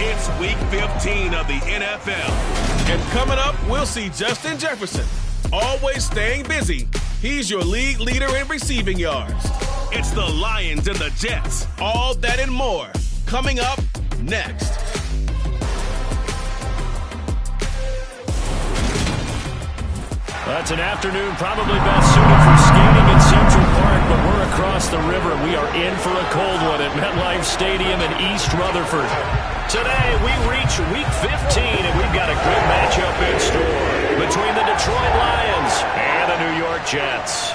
It's Week 15 of the NFL. And coming up, we'll see Justin Jefferson. Always staying busy. He's your league leader in receiving yards. It's the Lions and the Jets. All that and more coming up next. That's an afternoon probably best suited for skating in Central Park, but we're across the river. We are in for a cold one at MetLife Stadium in East Rutherford. Today, we reach Week 15, and we've got a good matchup in store between the Detroit Lions and the New York Jets.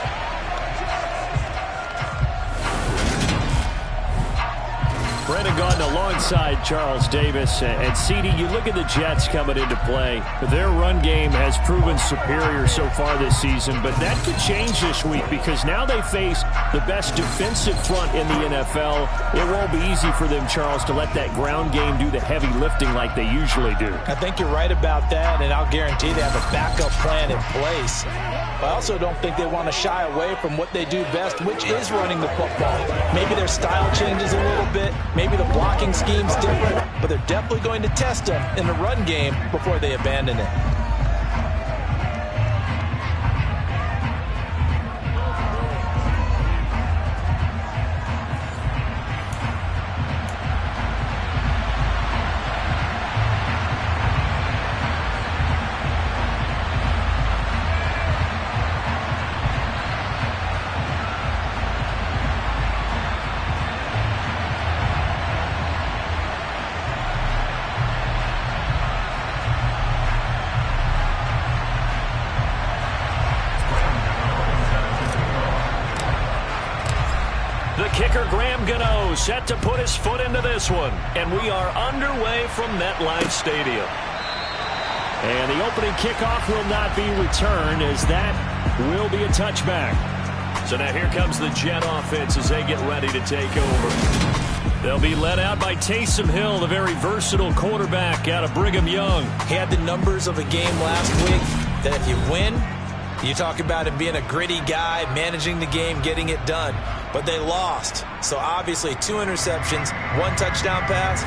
Brandon Gaudin alongside Charles Davis. And CD, you look at the Jets coming into play. Their run game has proven superior so far this season, but that could change this week because now they face the best defensive front in the NFL. It won't be easy for them, Charles, to let that ground game do the heavy lifting like they usually do. I think you're right about that, and I'll guarantee they have a backup plan in place. I also don't think they want to shy away from what they do best, which is running the football. Maybe their style changes a little bit. Maybe the blocking scheme's different, but they're definitely going to test them in the run game before they abandon it. Set to put his foot into this one, and we are underway from MetLife Stadium. And the opening kickoff will not be returned, as that will be a touchback. So now here comes the Jet offense as they get ready to take over. They'll be led out by Taysom Hill, the very versatile quarterback out of Brigham Young. He had the numbers of a game last week that if you win, you talk about him being a gritty guy, managing the game, getting it done. But they lost. So obviously 2 interceptions, 1 touchdown pass,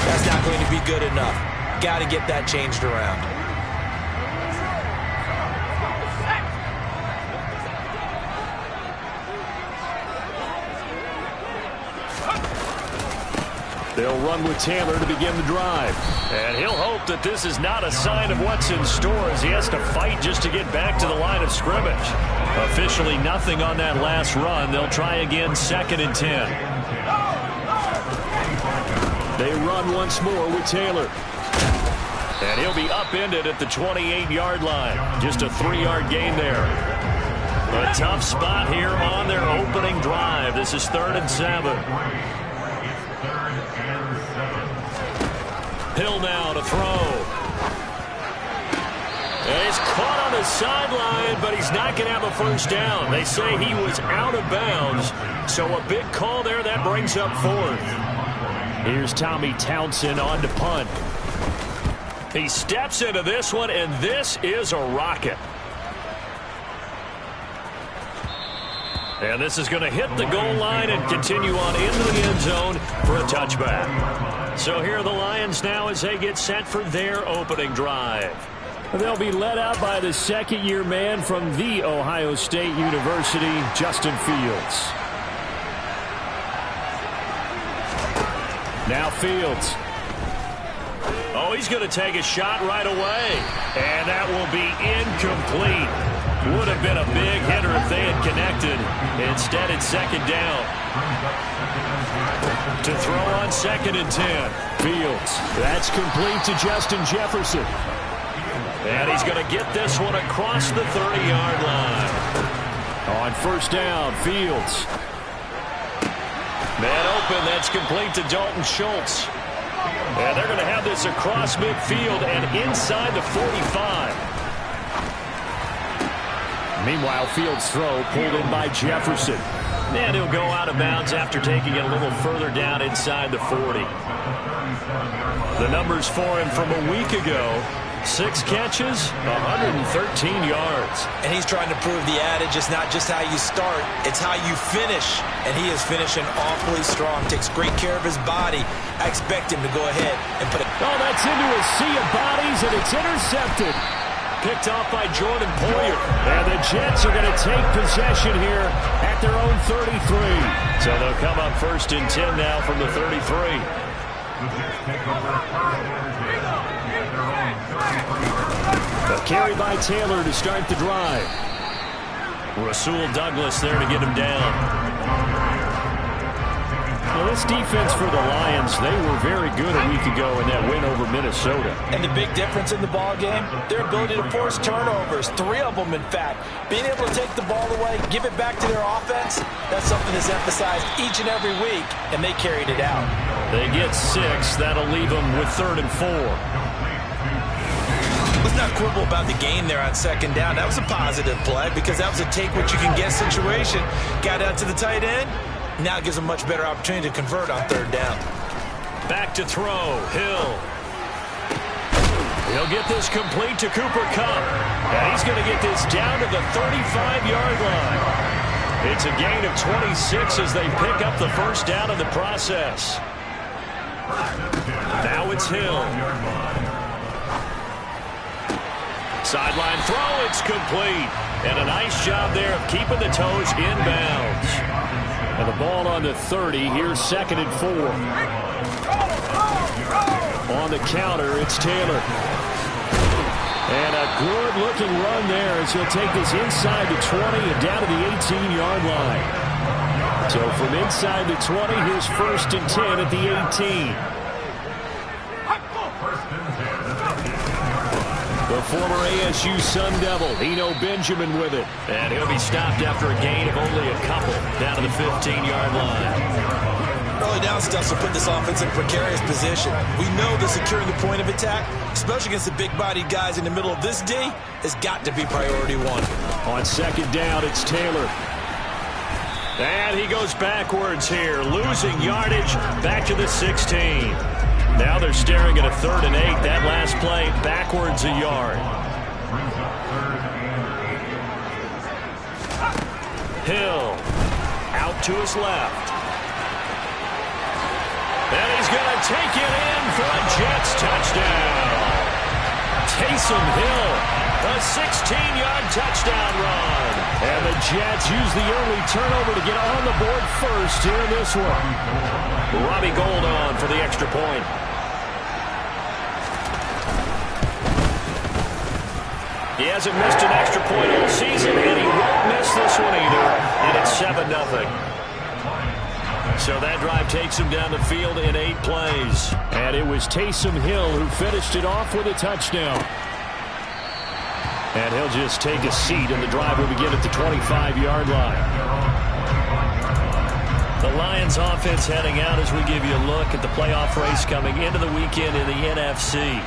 that's not going to be good enough. Got to get that changed around. They'll run with Taylor to begin the drive. And he'll hope that this is not a sign of what's in store as he has to fight just to get back to the line of scrimmage. Officially nothing on that last run. They'll try again 2nd and 10. They run once more with Taylor. And he'll be upended at the 28-yard line. Just a 3-yard gain there. A tough spot here on their opening drive. This is 3rd and 7. Hill now to throw. And he's caught on the sideline, but he's not going to have a first down. They say he was out of bounds, so a big call there. That brings up 4th. Here's Tommy Townsend on to punt. He steps into this one, and this is a rocket. And this is going to hit the goal line and continue on into the end zone for a touchback. So here are the Lions now as they get set for their opening drive. They'll be led out by the 2nd-year man from The Ohio State University, Justin Fields. Now Fields. Oh, he's going to take a shot right away. And that will be incomplete. Would have been a big hitter if they had connected. Instead, it's 2nd down. To throw on 2nd and 10. Fields. That's complete to Justin Jefferson. And he's going to get this one across the 30-yard line. On 1st down, Fields. Man open, that's complete to Dalton Schultz. And they're going to have this across midfield and inside the 45. Meanwhile, Fields' throw pulled in by Jefferson. And he'll go out of bounds after taking it a little further down inside the 40. The numbers for him from a week ago, 6 catches, 113 yards. And he's trying to prove the adage, it's not just how you start, it's how you finish. And he is finishing awfully strong, takes great care of his body. I expect him to go ahead and put it. Oh, that's into a sea of bodies, and it's intercepted. Picked off by Jordan Poyer. And the Jets are going to take possession here at their own 33. So they'll come up 1st and 10 now from the 33. A carry by Taylor to start the drive. Rasul Douglas there to get him down. Well, this defense for the Lions, they were very good a week ago in that win over Minnesota. And the big difference in the ball game, their ability to force turnovers, 3 of them in fact. Being able to take the ball away, give it back to their offense, that's something that's emphasized each and every week, and they carried it out. They get 6. That'll leave them with 3rd and 4. Let's not quibble about the gain there on 2nd down. That was a positive play because that was a take-what-you-can-get situation. Got out to the tight end. Now it gives them a much better opportunity to convert on 3rd down. Back to throw. Hill. He'll get this complete to Cooper Kupp. And he's going to get this down to the 35-yard line. It's a gain of 26 as they pick up the 1st down in the process. Now it's Hill. Sideline throw, it's complete. And a nice job there of keeping the toes inbounds. And the ball on the 30, here's 2nd and 4. On the counter, it's Taylor. And a good-looking run there as he'll take this inside the 20 and down to the 18-yard line. So from inside the 20, here's 1st and 10 at the 18. The former ASU Sun Devil, Eno Benjamin with it. And he'll be stopped after a gain of only a couple down to the 15-yard line. Early down stuff will put this offense in a precarious position. We know that securing the point of attack, especially against the big-bodied guys in the middle of this D, has got to be priority 1. On 2nd down, it's Taylor. And he goes backwards here, losing yardage back to the 16. Now they're staring at a 3rd and 8. That last play backwards a yard. Hill out to his left. And he's going to take it in for a Jets touchdown. Taysom Hill, a 16-yard touchdown run. And the Jets use the early turnover to get on the board first here in this one. Robbie Gould on for the extra point. He hasn't missed an extra point all season, and he won't miss this one either. And it's 7-0. So that drive takes him down the field in 8 plays. And it was Taysom Hill who finished it off with a touchdown. And he'll just take a seat, and the drive will begin at the 25-yard line. The Lions offense heading out as we give you a look at the playoff race coming into the weekend in the NFC.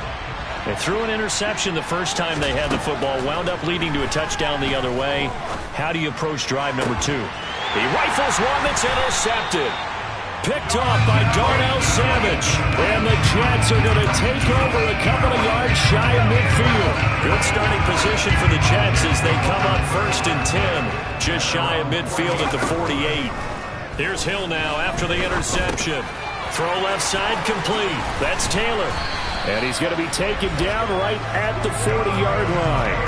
They threw an interception the first time they had the football, wound up leading to a touchdown the other way. How do you approach drive number 2? He rifles one that's intercepted. Picked off by Darnell Savage. And the Jets are going to take over a couple of yards shy of midfield. Good starting position for the Jets as they come up 1st and 10. Just shy of midfield at the 48. Here's Hill now after the interception. Throw left side complete. That's Taylor. And he's going to be taken down right at the 40-yard line.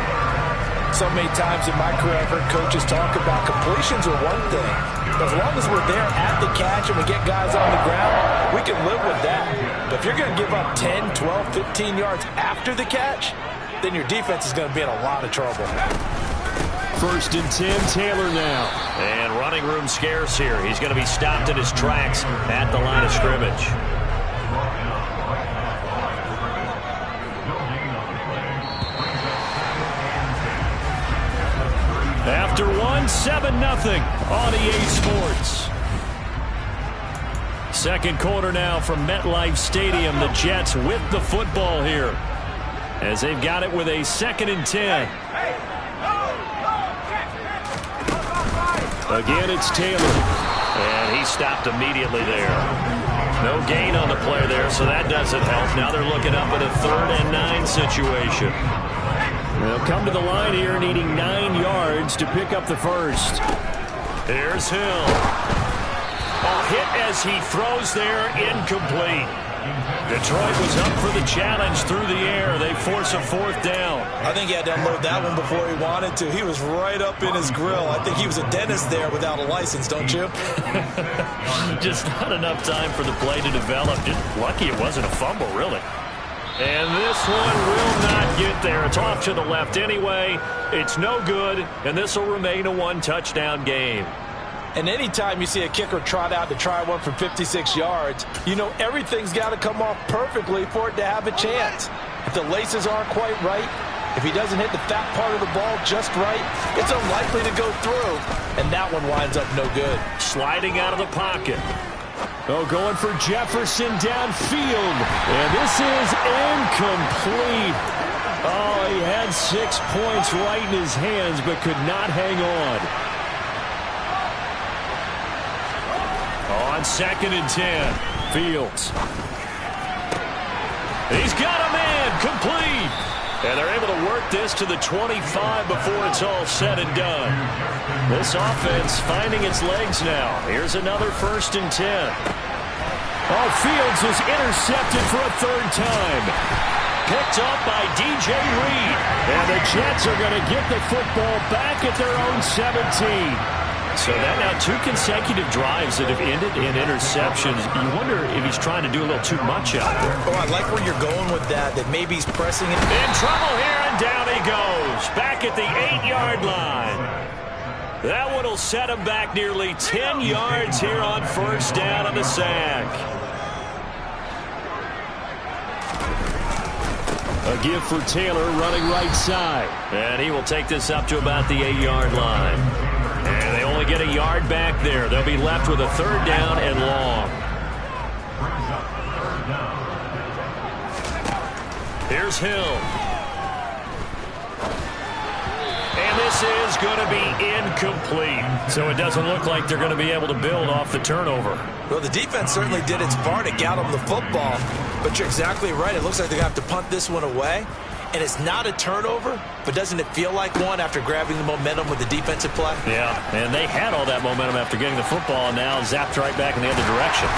So many times in my career I've heard coaches talk about completions are one thing. As long as we're there at the catch and we get guys on the ground, we can live with that. But if you're going to give up 10, 12, 15 yards after the catch, then your defense is going to be in a lot of trouble. 1st and 10, Taylor now. And running room scarce here. He's going to be stopped in his tracks at the line of scrimmage. After 7-0 on EA Sports. 2nd quarter now from MetLife Stadium. The Jets with the football here as they've got it with a 2nd and 10. Again, it's Taylor. And he stopped immediately there. No gain on the play there, so that doesn't help. Now they're looking up at a 3rd and 9 situation. They'll come to the line here needing 9 yards to pick up the first. Here's Hill. Oh, hit as he throws there, incomplete. Detroit was up for the challenge through the air. They force a 4th down. I think he had to unload that one before he wanted to. He was right up in his grill. I think he was a dentist there without a license, don't you? Just not enough time for the play to develop. Just lucky it wasn't a fumble, really. And this one will not get there. It's off to the left anyway. It's no good, and this will remain a 1-touchdown game. And anytime you see a kicker trot out to try one from 56 yards, you know everything's got to come off perfectly for it to have a chance. If the laces aren't quite right, if he doesn't hit the fat part of the ball just right, it's unlikely to go through. And that one winds up no good. Sliding out of the pocket. Oh, going for Jefferson downfield. And this is incomplete. Oh, he had 6 points right in his hands, but could not hang on. On 2nd and 10, Fields. He's got a man, complete. And they're able to work this to the 25 before it's all said and done. This offense finding its legs now. Here's another 1st and 10. Oh, Fields is intercepted for a 3rd time. Picked up by DJ Reed. And the Jets are going to get the football back at their own 17. So that now 2 consecutive drives that have ended in interceptions. You wonder if he's trying to do a little too much out there. Oh, I like where you're going with that maybe he's pressing it. In trouble here, and down he goes. Back at the 8-yard line. That one will set him back nearly 10 yards here on 1st down on the sack. A give for Taylor running right side. And he will take this up to about the 8-yard line. And they only get a yard back there. They'll be left with a 3rd down and long. Here's Hill. And this is going to be incomplete. So it doesn't look like they're going to be able to build off the turnover. Well, the defense certainly did its part to get them the football. But you're exactly right. It looks like they're going to have to punt this one away. And it's not a turnover, but doesn't it feel like one after grabbing the momentum with the defensive play? Yeah, and they had all that momentum after getting the football, and now zapped right back in the other direction.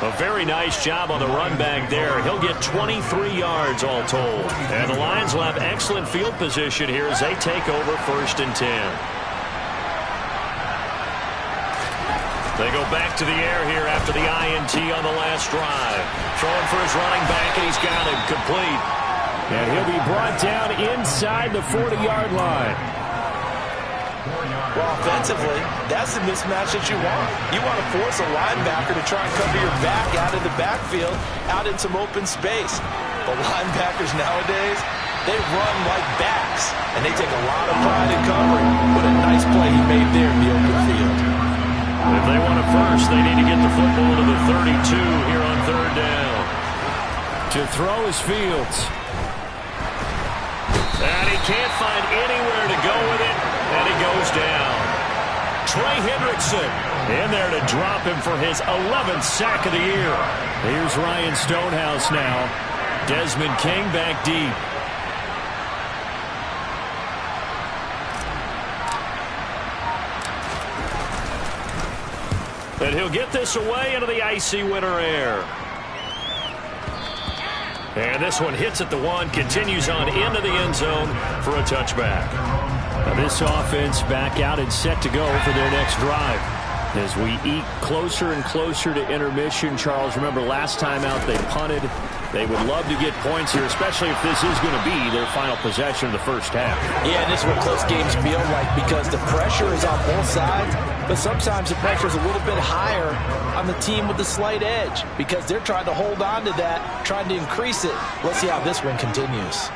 A very nice job on the run back there. He'll get 23 yards all told. And the Lions will have excellent field position here as they take over 1st and 10. They go back to the air here after the INT on the last drive. Throwing for his running back, and he's got it complete. And he'll be brought down inside the 40-yard line. Well, offensively, that's the mismatch that you want. You want to force a linebacker to try and cover your back out of the backfield, out in some open space. But linebackers nowadays, they run like backs, and they take a lot of pride in covering. What a nice play he made there in the open field. If they want it first, they need to get the football to the 32 here on 3rd down. To throw is Fields. And he can't find anywhere to go with it, and he goes down. Trey Hendrickson in there to drop him for his 11th sack of the year. Here's Ryan Stonehouse now. Desmond King back deep. And he'll get this away into the icy winter air. And this one hits at the 1, continues on into the end zone for a touchback. Now this offense back out and set to go for their next drive. As we eat closer and closer to intermission, Charles, remember last time out they punted. They would love to get points here, especially if this is going to be their final possession of the first half. Yeah, and this is what close games feel like because the pressure is on both sides, but sometimes the pressure is a little bit higher on the team with the slight edge because they're trying to hold on to that, trying to increase it. Let's see how this one continues.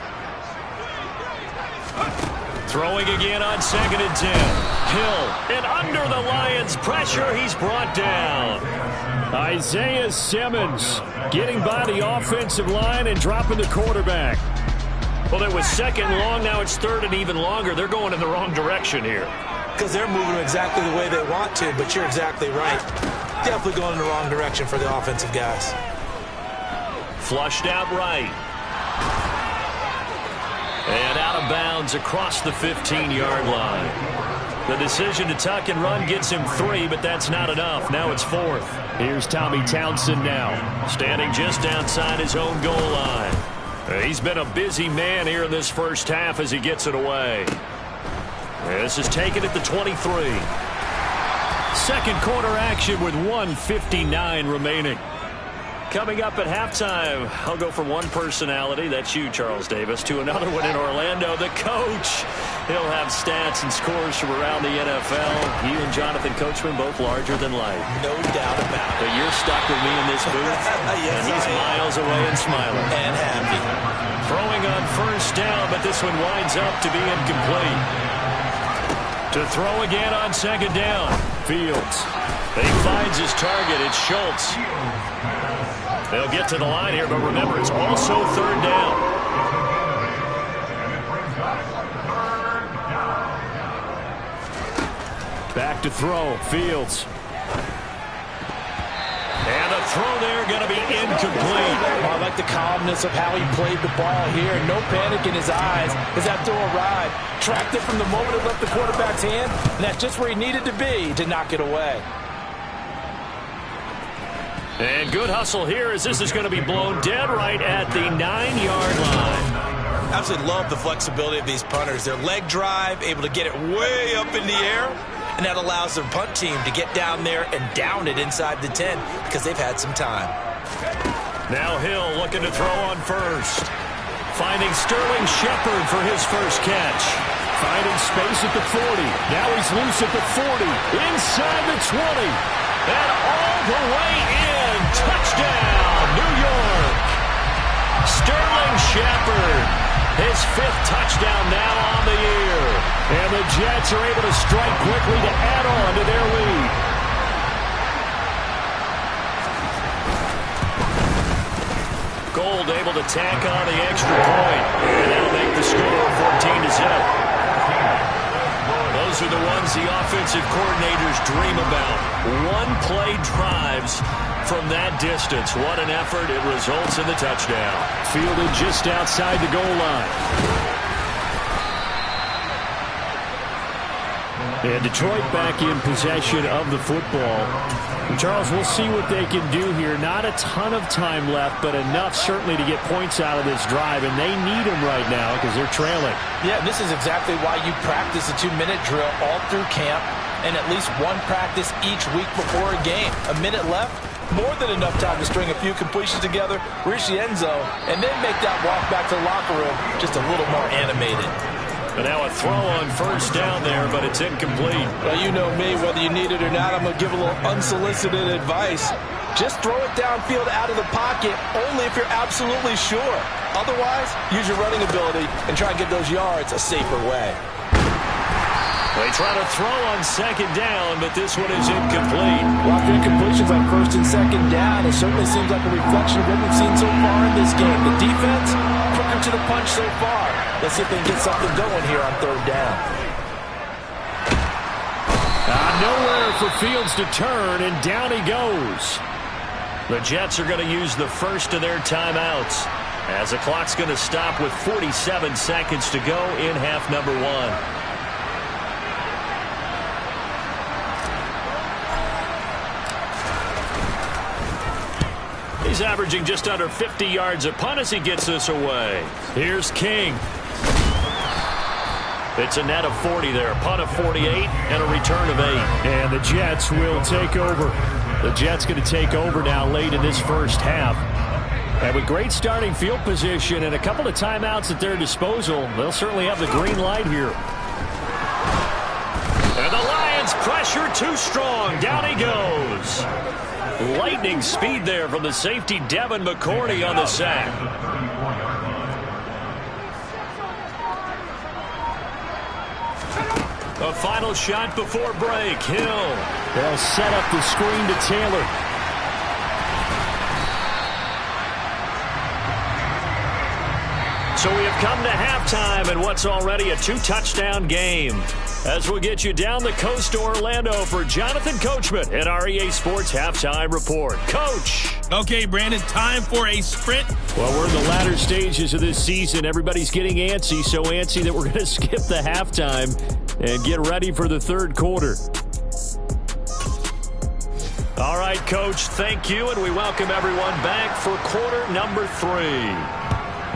Throwing again on 2nd and 10. Hill, and under the Lions' pressure, he's brought down. Isaiah Simmons getting by the offensive line and dropping the quarterback. Well, it was 2nd and long. Now it's 3rd and even longer. They're going in the wrong direction here. because they're moving exactly the way they want to, but you're exactly right. Definitely going in the wrong direction for the offensive guys. Flushed out right. And out of bounds across the 15-yard line. The decision to tuck and run gets him 3, but that's not enough. Now it's 4th. Here's Tommy Townsend now, standing just outside his own goal line. He's been a busy man here in this first half as he gets it away. This is taken at the 23. Second quarter action with 1:59 remaining. Coming up at halftime, I'll go from one personality, that's you, Charles Davis, to another one in Orlando, the coach. He'll have stats and scores from around the NFL. You and Jonathan Coachman both larger than life. No doubt about it. But you're stuck with me in this booth, yes, and he's miles away and smiling. And happy. Throwing on first down, but this one winds up to be incomplete. To throw again on second down, Fields. He finds his target, it's Schultz. They'll get to the line here, but remember, it's also third down. Back to throw, Fields. And the throw there going to be incomplete. I like the calmness of how he played the ball here. No panic in his eyes as that throw arrived. Tracked it from the moment it left the quarterback's hand, and that's just where he needed to be to knock it away. And good hustle here as this is going to be blown dead right at the 9-yard line. Absolutely love the flexibility of these punters. Their leg drive, able to get it way up in the air, and that allows their punt team to get down there and down it inside the 10 because they've had some time. Now Hill looking to throw on first. Finding Sterling Shepard for his first catch. Finding space at the 40. Now he's loose at the 40. Inside the 20. And all the way in. Touchdown, New York. Sterling Shepard. His 5th touchdown now on the year. And the Jets are able to strike quickly to add on to their lead. Gold able to tack on the extra point. And that'll make the score 14-0. Those are the ones the offensive coordinators dream about. One-play drives from that distance. What an effort. It results in the touchdown. Fielded just outside the goal line. And Detroit back in possession of the football. Charles, we'll see what they can do here. Not a ton of time left, but enough certainly to get points out of this drive, and they need them right now because they're trailing. Yeah, this is exactly why you practice a 2-minute drill all through camp and at least one practice each week before a game. A minute left, more than enough time to string a few completions together, reach the end zone, and then make that walk back to the locker room just a little more animated. And now a throw on first down there, but it's incomplete. Well, you know me, whether you need it or not, I'm going to give a little unsolicited advice. Just throw it downfield out of the pocket, only if you're absolutely sure. Otherwise, use your running ability and try and get those yards a safer way. They try to throw on second down, but this one is incomplete. Well, after incompletions on first and second down, it certainly seems like a reflection of what we've seen so far in this game. The defense, quicker to the punch so far. Let's see if they can get something going here on third down. Nowhere for Fields to turn, and down he goes. The Jets are going to use the first of their timeouts as the clock's going to stop with 47 seconds to go in half number 1. He's averaging just under 50 yards a punt as he gets this away. Here's King. It's a net of 40 there. Punt of 48 and a return of 8. And the Jets will take over. The Jets going to take over now late in this first half. And with great starting field position and a couple of timeouts at their disposal, they'll certainly have the green light here. And the Lions pressure too strong. Down he goes. Lightning speed there from the safety Devin McCourty on the sack. A final shot before break. Hill. They'll set up the screen to Taylor. So we have come to halftime in what's already a 2-touchdown game. As we'll get you down the coast to Orlando for Jonathan Coachman at our EA Sports Halftime Report. Coach! Okay, Brandon, time for a sprint. Well, we're in the latter stages of this season. Everybody's getting antsy, so antsy that we're going to skip the halftime and get ready for the third quarter. All right, Coach, thank you, and we welcome everyone back for quarter number 3.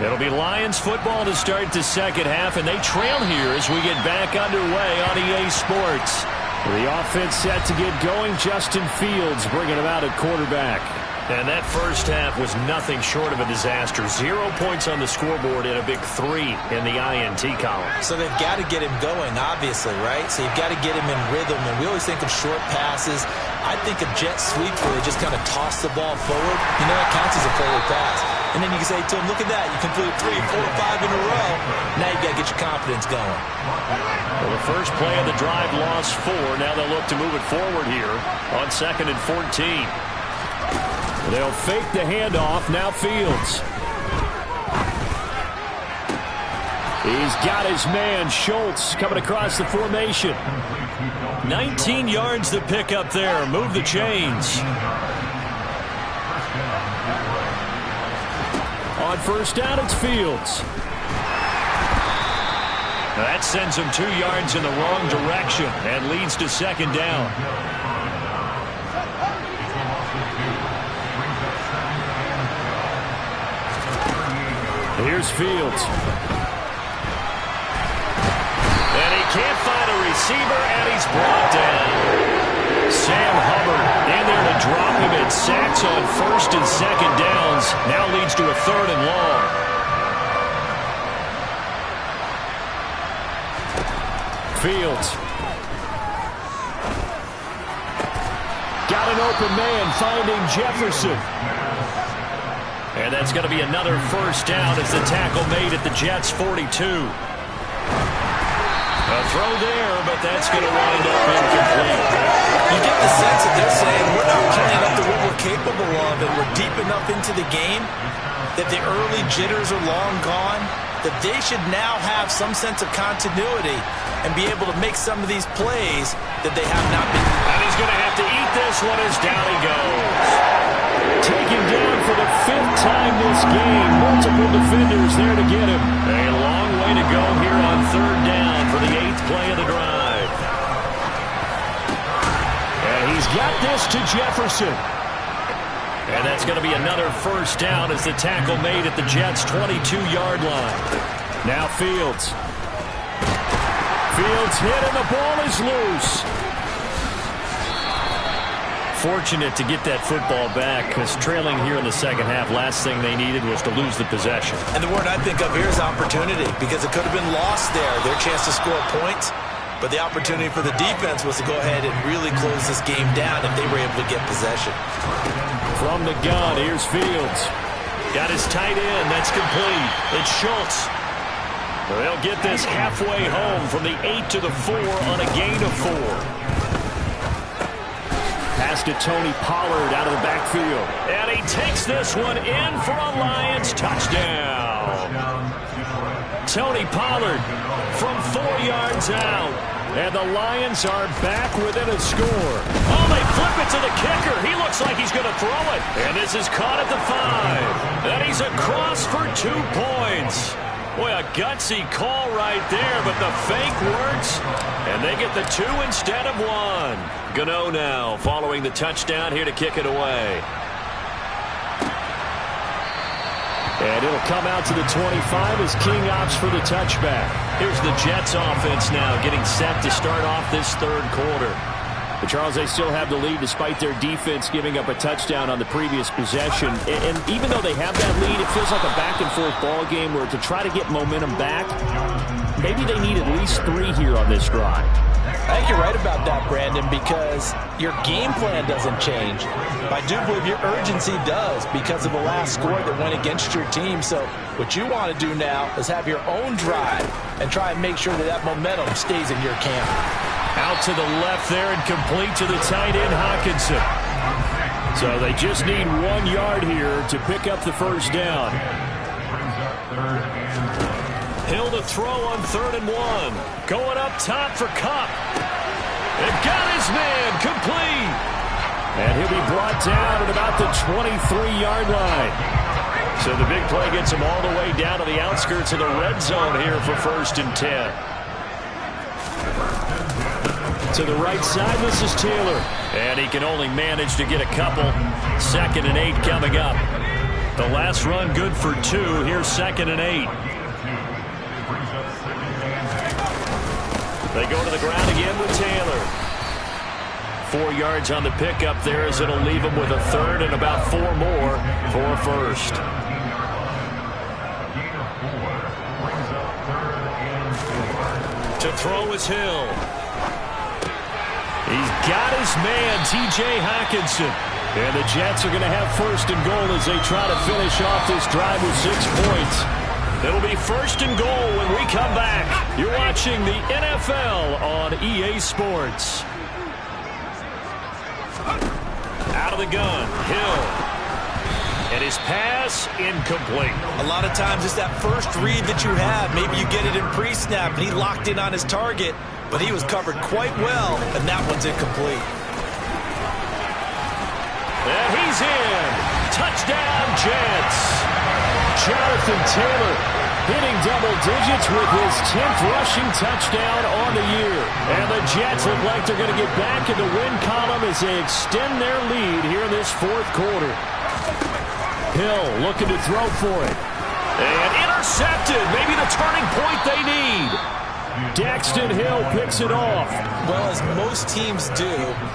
It'll be Lions football to start the second half, and they trail here as we get back underway on EA Sports. The offense set to get going. Justin Fields bringing him out at quarterback. And that first half was nothing short of a disaster. 0 points on the scoreboard and a big 3 in the INT column. So they've got to get him going, obviously, right? So you've got to get him in rhythm. And we always think of short passes. I think of jet sweeps where they just kind of toss the ball forward. You know, that counts as a forward pass. And then you can say to him, look at that. You completed 3, 4, 5 in a row. Now you've got to get your confidence going. Well, the first play of the drive lost 4. Now they'll look to move it forward here on 2nd and 14. They'll fake the handoff. Now Fields. He's got his man, Schultz, coming across the formation. 19 yards to pick up there. Move the chains. On first down, it's Fields. That sends him 2 yards in the wrong direction and leads to second down. Here's Fields. And he can't find a receiver, and he's brought down. Sam Hubbard in there to drop him. It sacks on first and second downs. Now leads to a 3rd and long. Fields. Got an open man finding Jefferson. And that's going to be another first down as the tackle made at the Jets' 42. A throw there, but that's going to wind up incomplete. You get the sense that they're saying we're not playing up to what we're capable of, and we're deep enough into the game that the early jitters are long gone, that they should now have some sense of continuity and be able to make some of these plays that they have not been. And he's going to have to eat this one as down he goes. Taken down for the 5th time this game. Multiple defenders there to get him. A long way to go here on 3rd down for the 8th play of the drive. And he's got this to Jefferson. And that's going to be another first down as the tackle made at the Jets' 22-yard line. Now Fields. Fields hit and the ball is loose. Fortunate to get that football back because trailing here in the second half, last thing they needed was to lose the possession. And the word I think of here is opportunity because it could have been lost there, their chance to score points. But the opportunity for the defense was to go ahead and really close this game down if they were able to get possession. From the gun, here's Fields. Got his tight end. That's complete. It's Schultz. They'll get this halfway home from the 8 to the 4 on a gain of 4. Pass to Tony Pollard out of the backfield. And he takes this one in for a Lions touchdown. Tony Pollard from 4 yards out. And the Lions are back within a score. Oh, they flip it to the kicker. He looks like he's going to throw it. And this is caught at the 5. And he's across for 2 points. Boy, a gutsy call right there, but the fake works, and they get the 2 instead of 1. Gano now following the touchdown here to kick it away. And it'll come out to the 25 as King opts for the touchback. Here's the Jets offense now getting set to start off this third quarter. But Charles, they still have the lead despite their defense giving up a touchdown on the previous possession. And even though they have that lead, it feels like a back-and-forth ball game where to try to get momentum back, maybe they need at least 3 here on this drive. I think you're right about that, Brandon, because your game plan doesn't change. I do believe your urgency does because of the last score that went against your team. So what you want to do now is have your own drive and try and make sure that that momentum stays in your camp. Out to the left there and complete to the tight end, Hawkinson. So they just need 1 yard here to pick up the first down. Hill to throw on 3rd and 1. Going up top for Kupp. And got his man complete. And he'll be brought down at about the 23-yard line. So the big play gets him all the way down to the outskirts of the red zone here for 1st and 10. To the right side, this is Taylor. And he can only manage to get a couple. 2nd and 8 coming up. The last run good for 2. Here's 2nd and 8. They go to the ground again with Taylor. 4 yards on the pickup there as it'll leave him with a 3rd and about 4 more for a 1st. To throw is Hill. He's got his man, T.J. Hockenson. And the Jets are going to have 1st and goal as they try to finish off this drive with 6 points. It'll be 1st and goal when we come back. You're watching the NFL on EA Sports. Out of the gun, Hill. And his pass incomplete. A lot of times it's that first read that you have. Maybe you get it in pre-snap and he locked in on his target, but he was covered quite well, and that one's incomplete. And he's in. Touchdown, Jets. Jonathan Taylor hitting double digits with his 10th rushing touchdown on the year. And the Jets look like they're going to get back in the win column as they extend their lead here in this 4th quarter. Hill looking to throw for it. And intercepted. Maybe the turning point they need. Daxton Hill picks it off. Well, as most teams do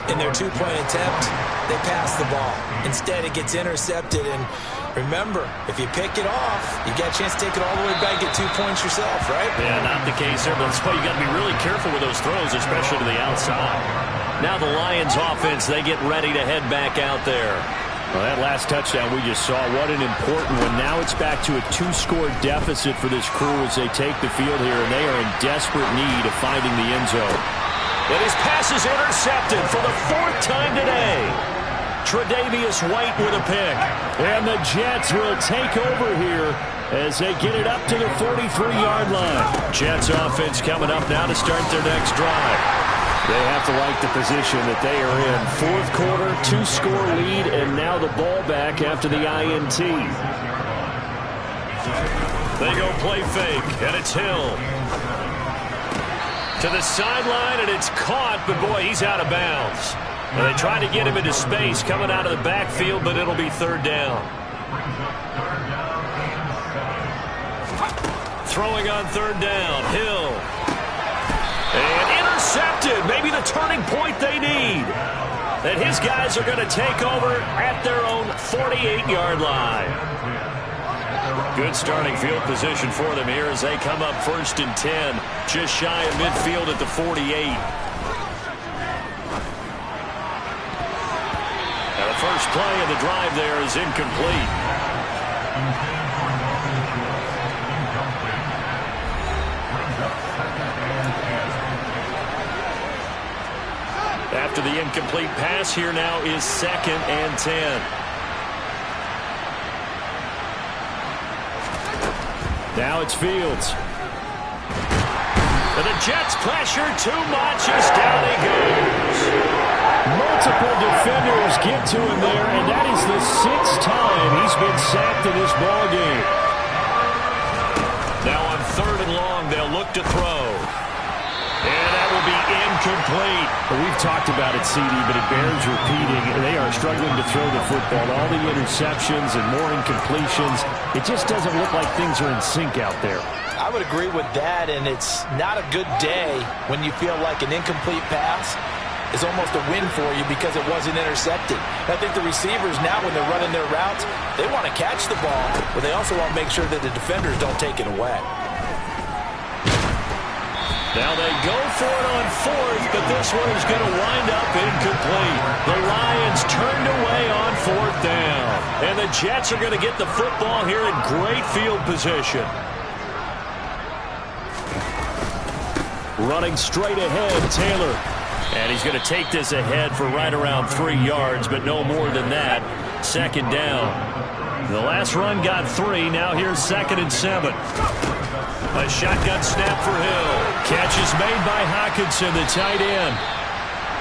in their 2-point attempt, they pass the ball. Instead, it gets intercepted. And remember, if you pick it off, you get a chance to take it all the way back, get 2 points yourself, right? Yeah, not the case there, but that's why you got to be really careful with those throws, especially to the outside. Now the Lions offense, they get ready to head back out there. Well, that last touchdown we just saw, what an important one. Now it's back to a 2-score deficit for this crew as they take the field here, and they are in desperate need of finding the end zone. And his pass is intercepted for the 4th time today. Tre'Davious White with a pick. And the Jets will take over here as they get it up to the 43-yard line. Jets offense coming up now to start their next drive. They have to like the position that they are in. 4th quarter, 2-score lead, and now the ball back after the INT. They go play fake, and it's Hill. To the sideline, and it's caught, but boy, he's out of bounds. And they try to get him into space coming out of the backfield, but it'll be 3rd down. Throwing on 3rd down, Hill. And intercepted. Maybe the turning point they need. And his guys are going to take over at their own 48-yard line. Good starting field position for them here as they come up 1st and 10. Just shy of midfield at the 48. Now the first play of the drive there is incomplete. After the incomplete pass, here now is 2nd and 10. Now it's Fields. And the Jets pressure too much as down he goes. Multiple defenders get to him there, and that is the 6th time he's been sacked in this ball game. Now on 3rd and long, they'll look to throw. And that will be incomplete. Well, we've talked about it, CD, but it bears repeating. They are struggling to throw the football. All the interceptions and more incompletions. It just doesn't look like things are in sync out there. I would agree with that, and it's not a good day when you feel like an incomplete pass is almost a win for you because it wasn't intercepted. I think the receivers now, when they're running their routes, they want to catch the ball, but they also want to make sure that the defenders don't take it away. Now they go for it on 4th, but this one is going to wind up incomplete. The Lions turned away on 4th down. And the Jets are going to get the football here in great field position. Running straight ahead, Taylor. And he's going to take this ahead for right around 3 yards, but no more than that. 2nd down. The last run got 3. Now here's 2nd and 7. A shotgun snap for Hill. Catch is made by Hockenson, the tight end.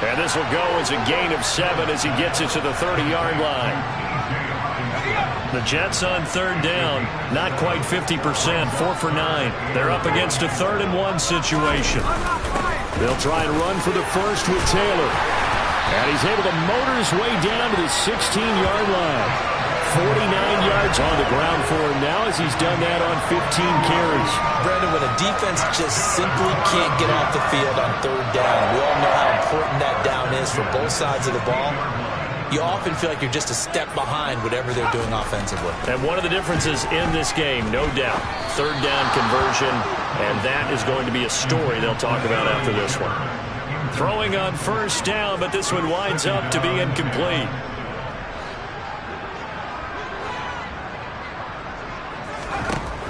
And this will go as a gain of 7 as he gets it to the 30-yard line. The Jets on 3rd down, not quite 50%, 4 for 9. They're up against a 3rd and 1 situation. They'll try and run for the first with Taylor. And he's able to motor his way down to the 16-yard line. 49 yards on the ground for him now as he's done that on 15 carries. Brandon, when a defense just simply can't get off the field on 3rd down, we all know how important that down is for both sides of the ball. You often feel like you're just a step behind whatever they're doing offensively. And one of the differences in this game, no doubt, 3rd down conversion, and that is going to be a story they'll talk about after this one. Throwing on 1st down, but this one winds up to be incomplete.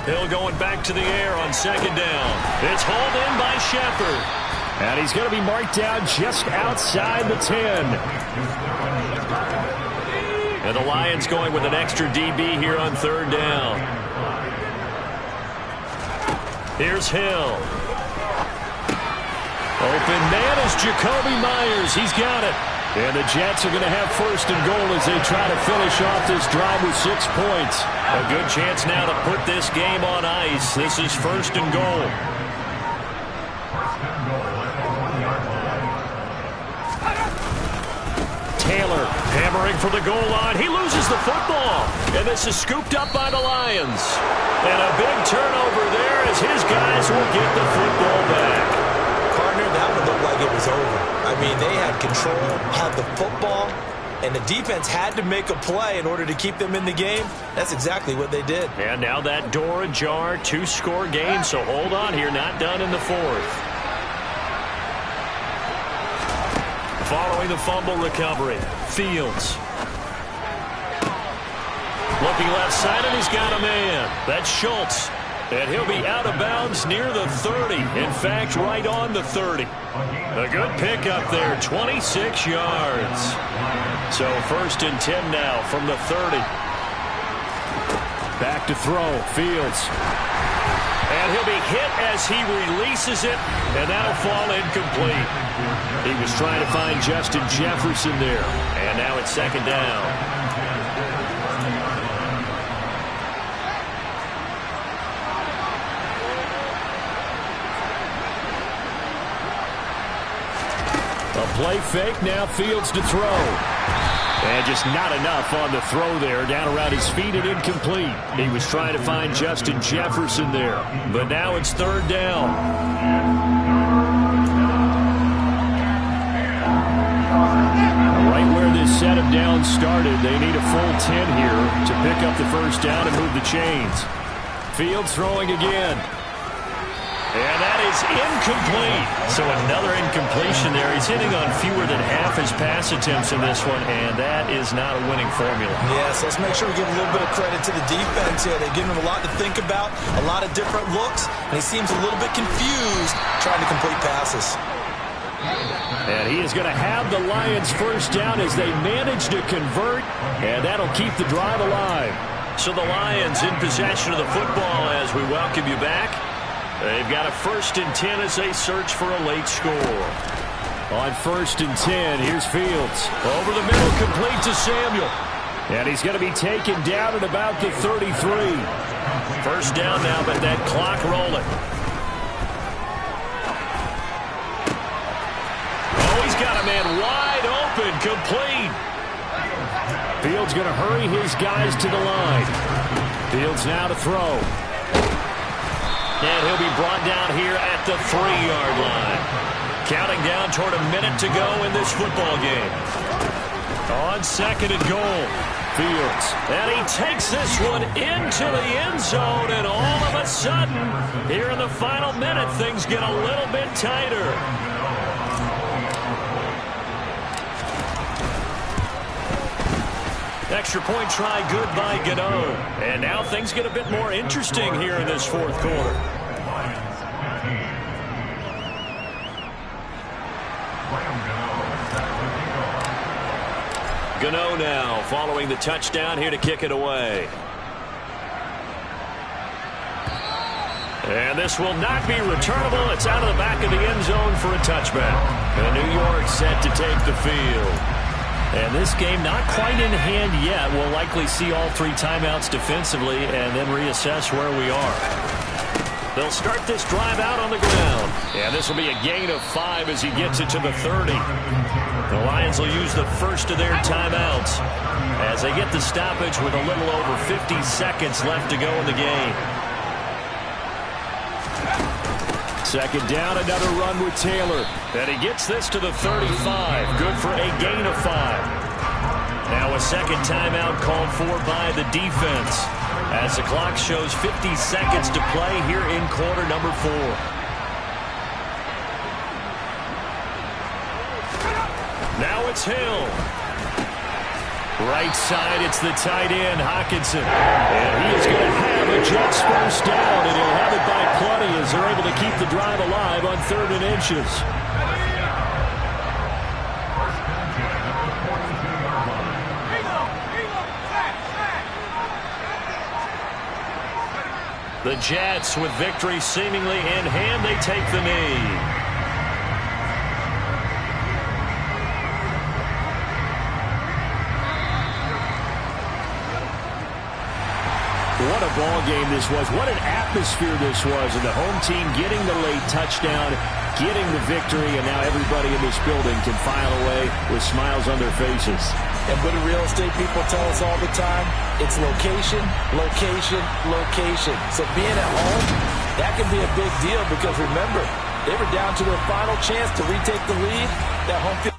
Hill going back to the air on 2nd down. It's hauled in by Shepard. And he's going to be marked down just outside the 10. And the Lions going with an extra DB here on 3rd down. Here's Hill. Open man is Jacoby Myers. He's got it. And the Jets are going to have 1st and goal as they try to finish off this drive with 6 points. A good chance now to put this game on ice. This is 1st and goal. Taylor hammering for the goal line. He loses the football. And this is scooped up by the Lions. And a big turnover there as his guys will get the football back. Partner, that would look like it was over. I mean, they had control, had the football, and the defense had to make a play in order to keep them in the game. That's exactly what they did. And now that door ajar, 2-score game, so hold on here, not done in the 4th. Following the fumble recovery, Fields. Looking left side, and he's got a man. That's Schultz. And he'll be out of bounds near the 30. In fact, right on the 30. A good pick up there, 26 yards. So 1st and 10 now from the 30. Back to throw, Fields. And he'll be hit as he releases it, and that'll fall incomplete. He was trying to find Justin Jefferson there. And now it's 2nd down. Play fake, now Fields to throw. And just not enough on the throw there. Down around his feet and incomplete. He was trying to find Justin Jefferson there. But now it's 3rd down. Right where this set of downs started, they need a full 10 here to pick up the 1st down and move the chains. Fields throwing again. And that is incomplete. So another incompletion there. He's hitting on fewer than half his pass attempts in this one, and that is not a winning formula. Yes, let's make sure we give a little bit of credit to the defense here. They've given him a lot to think about, a lot of different looks, and he seems a little bit confused trying to complete passes. And he is going to have the Lions 1st down as they manage to convert, and that'll keep the drive alive. So the Lions in possession of the football as we welcome you back. They've got a 1st and 10 as they search for a late score. On 1st and 10, here's Fields. Over the middle, complete to Samuel. And he's going to be taken down at about the 33. 1st down now, but that clock rolling. Oh, he's got a man wide open, complete. Fields going to hurry his guys to the line. Fields now to throw. And he'll be brought down here at the 3-yard line. Counting down toward a minute to go in this football game. On 2nd and goal, Fields. And he takes this one into the end zone, and all of a sudden, here in the final minute, things get a little bit tighter. Extra point try good by Gano. And now things get a bit more interesting here in this 4th quarter. Gano now following the touchdown here to kick it away. And this will not be returnable. It's out of the back of the end zone for a touchback. And New York set to take the field. And this game not quite in hand yet. We'll likely see all 3 timeouts defensively and then reassess where we are. They'll start this drive out on the ground. And this will be a gain of 5 as he gets it to the 30. The Lions will use the first of their timeouts as they get the stoppage with a little over 50 seconds left to go in the game. Second down, another run with Taylor. And he gets this to the 35. Good for a gain of 5. Now a second timeout called for by the defense as the clock shows 50 seconds to play here in quarter number 4. Now it's Hill. Right side, it's the tight end, Hockenson. And he is going to have a Jets first down, and he'll have it by plenty as they're able to keep the drive alive on 3rd and inches. The Jets, with victory seemingly in hand, they take the knee. What a ball game this was. What an atmosphere this was. And the home team getting the late touchdown, getting the victory, and now everybody in this building can file away with smiles on their faces. And what do real estate people tell us all the time? It's location, location, location. So being at home, that can be a big deal because remember, they were down to their final chance to retake the lead. That home field